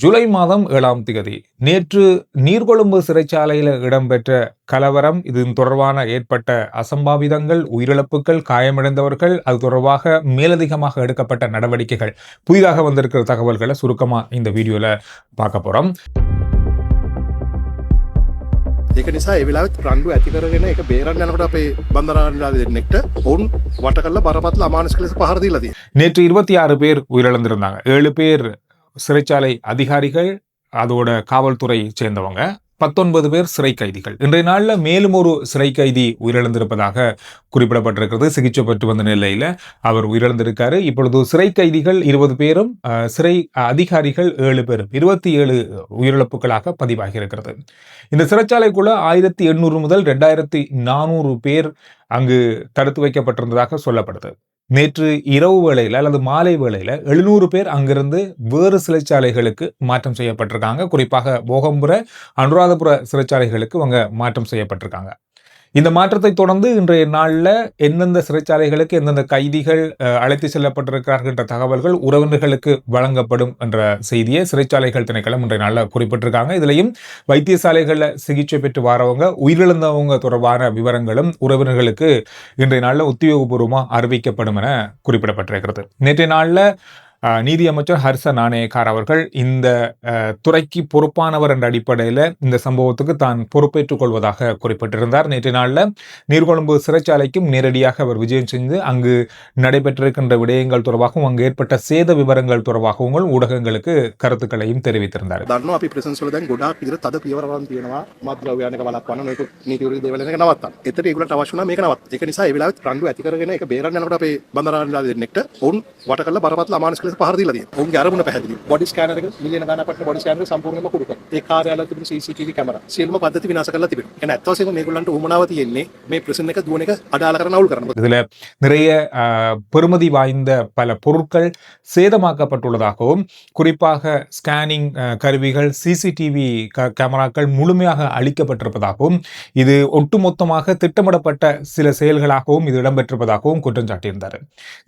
ஜூலை மாதம் 7ஆம் தேதி நேற்று நீர்கொழும்பு சிறைச்சாலையில் இடம்பெற்ற கலவரம், இது தொடர்பான ஏற்பட்ட அசம்பாவிதங்கள், உயிரிழப்புகள், காயமடைந்தவர்கள், அது தொடர்பாக மேலதிகமாக எடுக்கப்பட்ட நடவடிக்கைகள், புதிதாக வந்திருக்கிற தகவல்களை சுருக்கமா இந்த வீடியோல பார்க்க போறோம். ඒක නිසා ඒ වෙලාවෙත් රණ්ඩු ඇති කරගෙන ඒක බේරන්න යනකොට අපේ බන්දරාණන්ලා දෙන්නෙක්ට ඔවුන් වට කරලා බරපතල අමානුෂික ලෙස පහර දීලා තියෙනවා. நேற்று 26 பேர் உயிரிழந்திருந்தாங்க. 7 பேர் சிறைச்சாலை அதிகாரிகள், அதோட காவல்துறை சேர்ந்தவங்க, 19 பேர் சிறை கைதிகள். இன்றைய நாளில் மேலும் ஒரு சிறை கைதி உயிரிழந்திருப்பதாக குறிப்பிடப்பட்டிருக்கிறது. சிகிச்சை பெற்று வந்த நிலையில அவர் உயிரிழந்திருக்காரு. இப்பொழுது சிறை கைதிகள் 20 பேரும், சிறை அதிகாரிகள் 7 பேரும், 27 உயிரிழப்புகளாக பதிவாகி இருக்கிறது. இந்த சிறைச்சாலைக்குள்ள 1800 முதல் 2400 பேர் அங்கு தடுத்து வைக்கப்பட்டிருந்ததாக சொல்லப்படுது. நேற்று இரவு வேளையில் அல்லது மாலை வேளையில் 700 பேர் அங்கிருந்து வேறு சிறைச்சாலைகளுக்கு மாற்றம் செய்யப்பட்டிருக்காங்க. குறிப்பாக போகம்புர, அனுராதபுர சிறைச்சாலைகளுக்கு அவங்க மாற்றம் செய்யப்பட்டிருக்காங்க. இந்த மாற்றத்தை தொடர்ந்து இன்றைய நாளில் எந்தெந்த சிறைச்சாலைகளுக்கு எந்தெந்த கைதிகள் அழைத்து செல்லப்பட்டிருக்கிறார்கள் என்ற தகவல்கள் உறவினர்களுக்கு வழங்கப்படும் என்ற செய்தியை சிறைச்சாலைகள் திணைக்களம் இன்றைய நாளில் குறிப்பிட்டிருக்காங்க. இதுலையும் வைத்தியசாலைகளில் சிகிச்சை பெற்று வரவங்க, உயிரிழந்தவங்க தொடர்பான விவரங்களும் உறவினர்களுக்கு இன்றைய நாளில் உத்தியோகபூர்வமாக அறிவிக்கப்படும் என குறிப்பிடப்பட்டிருக்கிறது. நேற்றைய நாளில் நீதியமைச்சர் ஹர்ஷ நாணயக்கார் அவர்கள் இந்த துறைக்கு பொறுப்பானவர் என்ற அடிப்படையில் இந்த சம்பவத்துக்கு தான் பொறுப்பேற்றுக் கொள்வதாக குறிப்பிட்டிருந்தார். நேற்று நாளில் நீர்கொழும்பு சிறைச்சாலைக்கும் நேரடியாக அவர் விஜயம் செய்து அங்கு நடைபெற்றிருக்கின்ற விடயங்கள் தொடர்பாகவும் அங்கு ஏற்பட்ட சேத விவரங்கள் தொடர்பாகவும் ஊடகங்களுக்கு கருத்துக்களையும் தெரிவித்திருந்தார். පහර දීලා තියෙනවා. ඔවුන්ගේ අරමුණ පැහැදිලි. බොඩි ස්කෑනර් එක මිලියන ගණනක් වටින බොඩි ස්කෑනර් එක සම්පූර්ණයෙන්ම කුඩු කරනවා. ඒ කාර්යාලවල තිබෙන CCTV කැමරා සියලුම පද්ධති විනාශ කරලා තිබෙනවා. එහෙනම් ඇත්ත වශයෙන්ම මේගොල්ලන්ට උමනාව තියෙන්නේ මේ ප්‍රිසන් එක දුවන එක අඩාල කරන අවුල් කරන. இதுல நிறைய பெருமதி வாய்ந்த பல பொருட்கள் சேதமாக்கப்பட்டுள்ளதாகவும், குறிப்பாக ஸ்கேனிங் கருவிகள், சிசிடிவி கேமராக்கள் முழுமையாக அளிக்கப்பட்டிருப்பதாகவும், இது ஒட்டுமொத்தமாக திட்டமிடப்பட்ட சில செயல்களாகவும் இது இடம்பெற்றிருப்பதாகவும் குற்றம் சாட்டியிருந்தார்.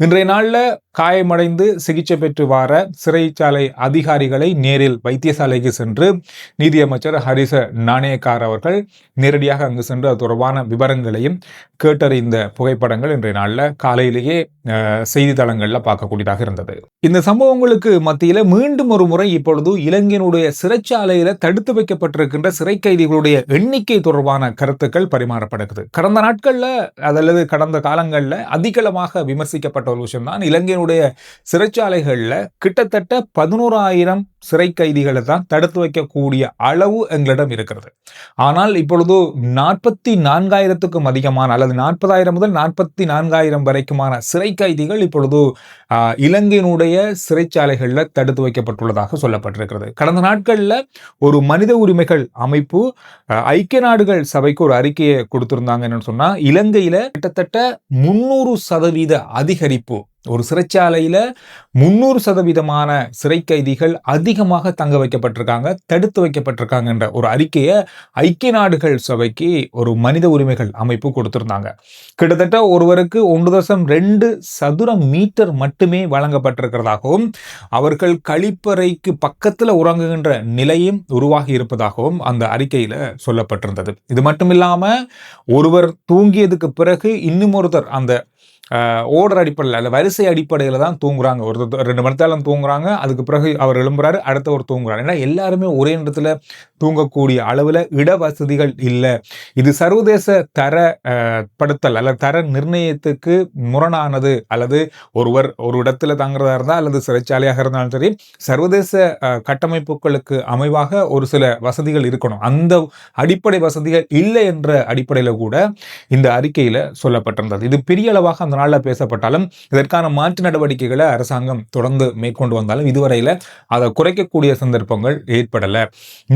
இன்றைய நாளில் காயமடைந்து சிகிச்சை பெற்று வர சிறைச்சாலை அதிகாரிகளை நேரில் வைத்தியசாலைக்கு சென்று நீதியமைச்சர் ஹரிஷ நாணயக்கார் அவர்கள் நேரடியாக அங்கு சென்று அது தொடர்பான விவரங்களையும் கேட்டறிந்த புகைப்படங்கள் இன்றைய நாளில் காலையிலேயே செய்தித்தளங்களில் பார்க்கக்கூடியதாக இருந்தது. இந்த சம்பவங்களுக்கு மத்தியில் மீண்டும் ஒரு முறை இப்பொழுது இலங்கையினுடைய சிறைச்சாலையில தடுத்து வைக்கப்பட்டிருக்கின்ற சிறை கைதிகளுடைய எண்ணிக்கை தொடர்பான கருத்துக்கள் பரிமாறப்படுகிறது. கடந்த நாட்கள்ல அல்லது கடந்த காலங்களில் அதிகளமாக விமர்சிக்கப்பட்ட ஒரு விஷயம் தான், இலங்கையினுடைய சிறைச்சாலைகள்ல கிட்டத்தட்ட 11,000 சிறை கைதிகளை தான் தடுத்து வைக்கக்கூடிய அளவு எங்களிடம் இருக்கிறது. ஆனால் இப்பொழுது 44,000க்கும் அதிகமான அல்லது 40,000 முதல் 44,000 வரைக்குமான சிறை கைதிகள் இப்பொழுது இலங்கையினுடைய சிறைச்சாலைகளில் தடுத்து வைக்கப்பட்டுள்ளதாக சொல்லப்பட்டிருக்கிறது. கடந்த நாட்களில் ஒரு மனித உரிமைகள் அமைப்பு ஐக்கிய நாடுகள் சபைக்கு ஒரு அறிக்கையை கொடுத்திருந்தாங்க. என்னன்னு சொன்னா, இலங்கையில கிட்டத்தட்ட 300% அதிகரிப்பு, ஒரு சிறைச்சாலையில 300% சிறை கைதிகள் அதிகமாக தங்க வைக்கப்பட்டிருக்காங்க, தடுத்து வைக்கப்பட்டிருக்காங்க என்ற ஒரு அறிக்கையை ஐக்கிய நாடுகள் சபைக்கு ஒரு மனித உரிமைகள் அமைப்பு கொடுத்திருந்தாங்க. கிட்டத்தட்ட ஒருவருக்கு 1.2 சதுர மீட்டர் மட்டுமே வழங்கப்பட்டிருக்கிறதாகவும், அவர்கள் கழிப்பறைக்கு பக்கத்தில் உறங்குகின்ற நிலையும் உருவாகி இருப்பதாகவும் அந்த அறிக்கையில சொல்லப்பட்டிருந்தது. இது மட்டும் இல்லாம ஒருவர் தூங்கியதுக்கு பிறகு இன்னும் ஒருத்தர் அந்த ஓர்டர் அடிப்படையில் அல்ல வரிசை அடிப்படையில் தான் தூங்குறாங்க. ஒரு 2 மணி நேரம் தூங்குறாங்க, அதுக்கு பிறகு அவர் எழும்புறாரு, அடுத்தவர் தூங்குறாரு. ஏன்னா எல்லாருமே ஒரே இடத்துல தூங்கக்கூடிய அளவில் இட வசதிகள் இல்லை. இது சர்வதேச தர படுத்தல் அல்லது தர நிர்ணயத்துக்கு முரணானது. அல்லது ஒருவர் ஒரு இடத்துல தங்குறதா இருந்தால் அல்லது சிறைச்சாலையாக இருந்தாலும் சரி, சர்வதேச கட்டமைப்புகளுக்கு அமைவாக ஒரு சில வசதிகள் இருக்கணும். அந்த அடிப்படை வசதிகள் இல்லை என்ற அடிப்படையில் கூட இந்த அறிக்கையில் சொல்லப்பட்டிருந்தது. இது பெரிய அளவாக அந்த நாளில் பேசப்பட்டாலும் இதற்கான மாற்று நடவடிக்கைகளை அரசாங்கம் தொடர்ந்து மேற்கொண்டு வந்தாலும் இதுவரையில் அதை குறைக்கக்கூடிய சந்தர்ப்பங்கள் ஏற்படலை.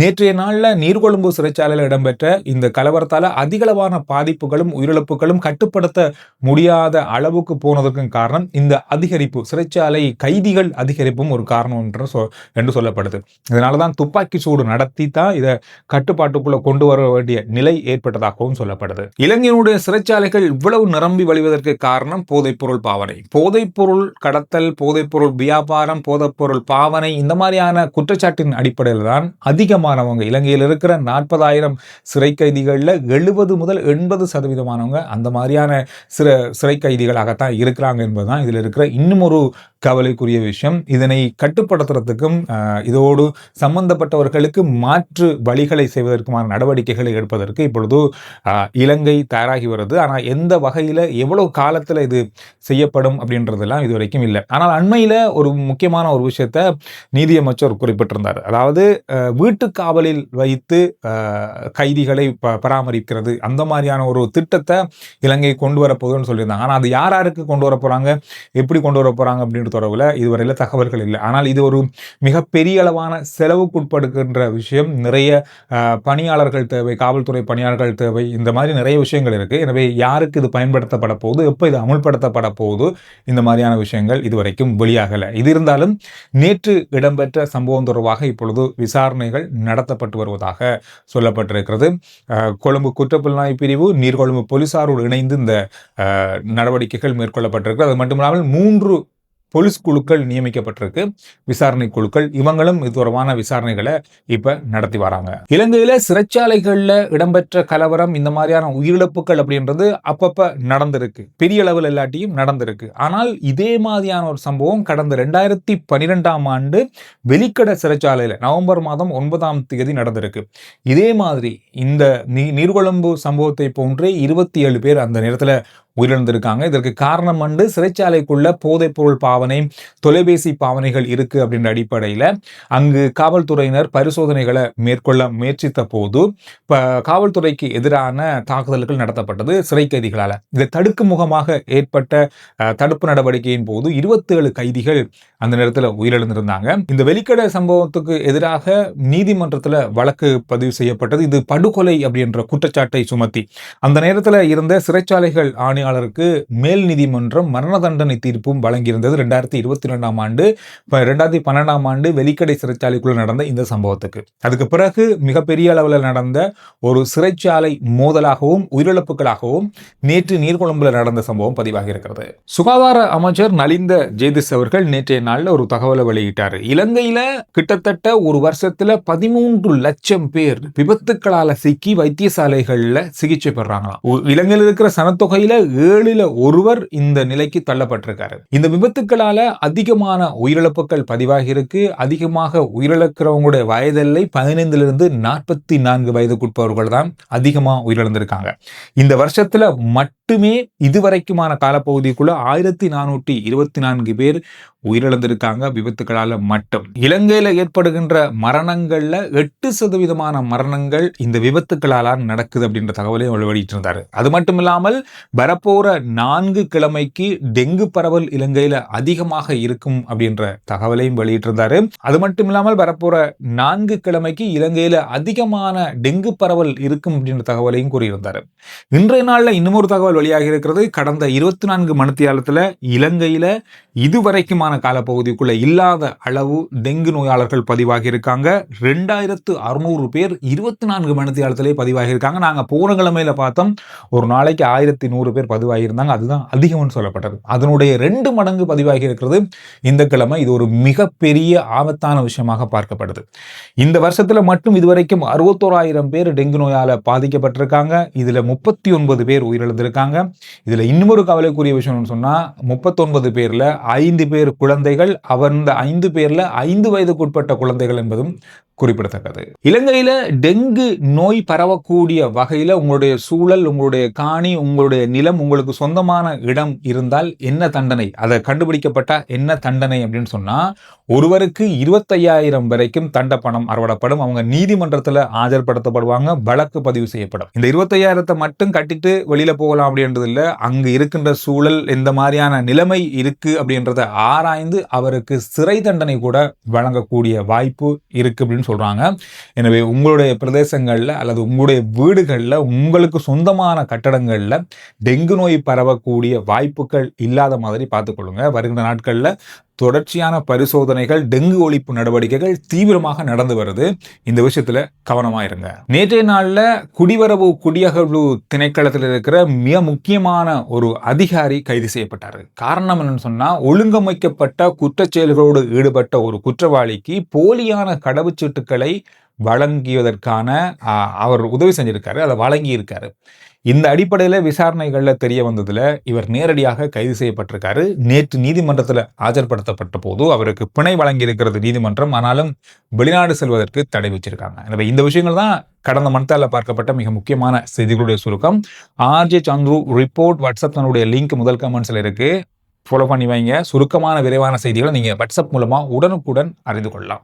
நேற்றைய நாளில் நீர்கொழும்பு சிறைச்சாலையில் இடம்பெற்ற இந்த கலவரத்தால் அதிகளவான பாதிப்புகளும் உயிரிழப்புகளும் கட்டுப்படுத்த முடியாத அளவுக்கு போனதற்கும் காரணம் இந்த அதிகரிப்பு, சிறைச்சாலை கைதிகள் அதிகரிப்பும் ஒரு காரணம் என்று சொல்லப்படுது. இதனால தான் துப்பாக்கி சூடு நடத்தி தான் இதை கட்டுப்பாட்டுக்குள்ள கொண்டு வர வேண்டிய நிலை ஏற்பட்டதாகவும் சொல்லப்படுது. இலங்கையினுடைய சிறைச்சாலைகள் இவ்வளவு நிரம்பி வழிவதற்கு காரணம் காரணம் போதைப்பொருள் பாவனை. போதைப்பொருள் கடத்தல், போதைப்பொருள் வியாபாரம், போதைப்பொருள் பாவனை இந்த மாதிரியான குற்றச்சாட்டின் அடிப்படையில் தான் அதிகமானவங்க இலங்கையில் இருக்கிற 40,000 சிறை கைதிகளில் 70 முதல் 80% அந்த மாதிரியான சிறை கைதிகளாகத்தான் இருக்கிறாங்க என்பதுதான் இதில் இருக்கிற இன்னும் ஒரு கவலைக்குரிய விஷயம். இதனை கட்டுப்படுத்துறதுக்கும் இதோடு சம்பந்தப்பட்டவர்களுக்கு மாற்று வழிகளை செய்வதற்குமான நடவடிக்கைகளை எடுப்பதற்கு இப்பொழுது இலங்கை தயாராகி வருது. ஆனால் எந்த வகையில் எவ்வளவு காலத்தில் இது செய்யப்படும் அப்படின்றதெல்லாம் இதுவரைக்கும் இல்லை. ஆனால் அண்மையில் ஒரு முக்கியமான ஒரு விஷயத்தை நீதியமைச்சர் குறிப்பிட்டிருந்தார். அதாவது வீட்டு காவலில் வைத்து கைதிகளை பராமரிக்கிறது அந்த மாதிரியான ஒரு திட்டத்தை இலங்கை கொண்டு வரப்போகுதுன்னு சொல்லியிருந்தாங்க. ஆனால் அது யாருக்கு கொண்டு வர போறாங்க, எப்படி கொண்டு வர போறாங்க அப்படின்ற தொடர்பில் இதுவரையில தகவல்கள் இல்லை. ஆனால் இது ஒரு மிகப்பெரிய அளவான செலவுக்குட்படுகின்ற விஷயம். நிறைய பணியாளர்கள் தேவை, காவல்துறை பணியாளர்கள் தேவை, இந்த மாதிரி நிறைய விஷயங்கள் இருக்கு. எனவே யாருக்கு இது பயன்படுத்தப்பட போகுது, எப்போ இது அமுல்படுத்தப்பட போகுது, இந்த மாதிரியான விஷயங்கள் இதுவரைக்கும் வெளியாகலை. இது இருந்தாலும் நேற்று இடம்பெற்ற சம்பவம் தொடர்பாக இப்பொழுது விசாரணைகள் நடத்தப்பட்டு வருவதாக சொல்லப்பட்டிருக்கிறது. கொழும்பு குற்றப்புலனாய்வு பிரிவு, நீர்கொழும்பு போலீசாரோடு இணைந்து இந்த நடவடிக்கைகள் மேற்கொள்ளப்பட்டிருக்கு. அது மட்டுமில்லாமல் 3 போலீஸ் குழுக்கள் நியமிக்கப்பட்டிருக்கு, விசாரணை குழுக்கள். இவங்களும் இது தொடர்பான விசாரணைகளை இப்ப நடத்தி வராங்க. இலங்கையில சிறைச்சாலைகள்ல இடம்பெற்ற கலவரம், இந்த மாதிரியான உயிரிழப்புகள் அப்படின்றது அப்பப்ப நடந்திருக்கு, பெரிய அளவில் இல்லாட்டியும் நடந்திருக்கு. ஆனால் இதே மாதிரியான ஒரு சம்பவம் கடந்த 2012ஆம் ஆண்டு வெலிக்கடை சிறைச்சாலையில நவம்பர் மாதம் 9ஆம் தேதி நடந்திருக்கு. இதே மாதிரி இந்த நீர்கொழும்பு சம்பவத்தை போன்றே 27 பேர் அந்த நேரத்துல உயிரிழந்திருக்காங்க. இதற்கு காரணம் வந்து சிறைச்சாலைக்குள்ள போதைப் பொருள் பாவனை, தொலைபேசி பாவனைகள் இருக்கு அப்படின்ற அடிப்படையில் அங்கு காவல்துறையினர் பரிசோதனைகளை மேற்கொள்ள முயற்சித்த போது காவல்துறைக்கு எதிரான தாக்குதல்கள் நடத்தப்பட்டது சிறை கைதிகளால். இதை தடுக்கும் முகமாக ஏற்பட்ட தடுப்பு நடவடிக்கையின் போது 27 கைதிகள் அந்த நேரத்தில் உயிரிழந்திருந்தாங்க. இந்த வெலிக்கடை சம்பவத்துக்கு எதிராக நீதிமன்றத்தில் வழக்கு பதிவு செய்யப்பட்டது. இது படுகொலை அப்படின்ற குற்றச்சாட்டை சுமத்தி அந்த நேரத்தில் இருந்த சிறைச்சாலைகள் ஆணையாளருக்கு மேல் நீதிமன்றம் மரண தண்டனை தீர்ப்பும் வழங்கியிருந்தது 2022ஆம் ஆண்டு. 2012ஆம் ஆண்டு வெலிக்கடை சிறைச்சாலைக்குள்ள நடந்த இந்த சம்பவத்துக்கு. அதுக்கு பிறகு மிகப்பெரிய அளவில் நடந்த ஒரு சிறைச்சாலை மோதலாகவும் உயிரிழப்புகளாகவும் நேற்று நீர்கொழும்புல நடந்த சம்பவம் பதிவாகி இருக்கிறது. சுகாதார அமைச்சர் நலிந்த ஜேதிஸ் அவர்கள் நேற்றைய நாளில் ஒரு தகவலை வெளியிட்டார். இலங்கையில கிட்டத்தட்ட ஒரு வருஷத்துல 13 லட்சம் பேர் விபத்துக்களால சிக்கி வைத்தியசாலைகள்ல சிகிச்சை பெறாங்களாம். இலங்கையில் இருக்கிற சனத்தொகையில 7ல் 1 இந்த நிலைக்கு தள்ளப்பட்டிருக்காரு. இந்த விபத்துக்களால அதிகமான உயிரிழப்புகள் பதிவாகி இருக்கு. அதிகமாக உயிரிழக்கிறவங்களுடைய வயதில்லை 15லிருந்து 44 வயதுக்குட்பவர்கள் தான் அதிகமா உயிரிழந்திருக்காங்க. இந்த வருஷத்துல மட்டுமே இதுவரைக்குமான காலப்பகுதிக்குள்ள 1424 பேர் உயிரிழந்திருக்காங்க விபத்துக்களால மட்டும். இலங்கையில ஏற்படுகின்ற மரணங்கள்ல 8% மரணங்கள் இந்த விபத்துக்களால நடக்குது அப்படின்ற தகவலை வெளியிட்டிருந்தாரு. அது மட்டும் இல்லாமல் வரப்போற 4 கிழமைக்கு டெங்கு பரவல் இலங்கையில அதிகமாக இருக்கும் அப்படின்ற தகவலையும் வெளியிட்டிருந்தாரு. அது மட்டும் இல்லாமல் வரப்போற 4 கிழமைக்கு இலங்கையில அதிகமான டெங்கு பரவல் இருக்கும் அப்படின்ற தகவலையும் கூறியிருந்தாரு. இன்றைய நாள்ல இன்னொரு தகவல் வெளியாகி இருக்கிறது. கடந்த 24 மணித்தியாலத்துல இலங்கையில இதுவரைக்குமான காலப்பகுதிக்குள்ள இல்லாத அளவு டெங்கு நோயாளர்கள் பதிவாகி இருக்காங்க. 2600 பேர் 24 மணித்தியாலத்திலே பதிவாகி இருக்காங்க. நாங்க போன கிழமையில பார்த்தோம், ஒரு நாளைக்கு 1100 பேர் பதிவாகி இருந்தாங்க. அதுதான் அதிகம்னு சொல்லப்பட்டது. அதனுடைய 2 மடங்கு பதிவாகி இருக்கிறது இந்த கிழமை. இது ஒரு மிகப்பெரிய ஆபத்தான விஷயமாக பார்க்கப்படுது. இந்த வருஷத்துல மட்டும் இதுவரைக்கும் 61,000 பேர் டெங்கு நோயால பாதிக்கப்பட்டிருக்காங்க. இதுல 39 பேர் உயிரிழந்திருக்காங்க. இதுல இன்னொரு கவலைக்குரிய விஷயம் சொன்னா 39 பேர்ல 5 பேர் குழந்தைகள். அந்த 5 பேர்ல 5 வயதுக்குட்பட்ட குழந்தைகள் என்பதும் குறிப்பிடத்தக்கது. இலங்கையில டெங்கு நோய் பரவக்கூடிய வகையில உங்களுடைய சூழல், உங்களுடைய காணி, உங்களுடைய நிலம், உங்களுக்கு சொந்தமான இடம் இருந்தால் என்ன தண்டனை, அதை கண்டுபிடிக்கப்பட்ட என்ன தண்டனை அப்படின்னு சொன்னா ஒருவருக்கு 25,000 வரைக்கும் தண்ட பணம் அறவிடப்படும். அவங்க நீதிமன்றத்தில் ஆஜர்படுத்தப்படுவாங்க, வழக்கு பதிவு செய்யப்படும். இந்த 25,000 மட்டும் கட்டிட்டு வெளியில போகலாம் அப்படின்றது இல்லை. அங்கு இருக்கின்ற சூழல் எந்த மாதிரியான நிலைமை இருக்கு அப்படின்றத ஆராய்ந்து அவருக்கு சிறை தண்டனை கூட வழங்கக்கூடிய வாய்ப்பு இருக்கு அப்படின்னு சொல்றாங்க. எனவே உங்களுடைய பிரதேசங்கள்ல அல்லது உங்களுடைய வீடுகள்ல உங்களுக்கு சொந்தமான கட்டடங்கள்ல டெங்கு நோய் பரவக்கூடிய வாய்ப்புகள் இல்லாத மாதிரி பார்த்துக்கொள்ளுங்க. வருகின்ற நாட்கள்ல தொடர்ச்சியான பரிசோதனைகள், டெங்கு ஒழிப்பு நடவடிக்கைகள் தீவிரமாக நடந்து வருது. இந்த விஷயத்துல கவனமா இருங்க. நேற்றைய நாள்ல குடிவரவு குடியகழ்வு திணைக்களத்தில் இருக்கிற மிக முக்கியமான ஒரு அதிகாரி கைது செய்யப்பட்டாரு. காரணம் என்னன்னு சொன்னா, ஒழுங்கமைக்கப்பட்ட குற்றச் செயல்களோடு ஈடுபட்ட ஒரு குற்றவாளிக்கு போலியான கடவுச்சீட்டுகளை வழங்கியதற்கான அவர் உதவி செஞ்சிருக்காரு, அதை வழங்கி இருக்காரு. இந்த அடிப்படையில் விசாரணைகள்ல தெரிய வந்ததுல இவர் நேரடியாக கைது செய்யப்பட்டிருக்காரு. நேற்று நீதிமன்றத்தில் ஆஜர்படுத்தப்பட்ட போது அவருக்கு பிணை வழங்கி இருக்கிறது நீதிமன்றம். ஆனாலும் வெளிநாடு செல்வதற்கு தடை வச்சிருக்காங்க. எனவே இந்த விஷயங்கள் தான் கடந்த மந்த்தால பார்க்கப்பட்ட மிக முக்கியமான செய்திகளுடைய சுருக்கம். ஆர்ஜே சந்துரு ரிப்போர்ட் வாட்ஸ்அப் தன்னுடைய லிங்க் முதல் கமெண்ட்ஸ்ல இருக்கு. ஃபாலோ பண்ணி வைங்க. சுருக்கமான விரைவான செய்திகளை நீங்க வாட்ஸ்அப் மூலமா உடனுக்குடன் அறிந்து கொள்ளலாம்.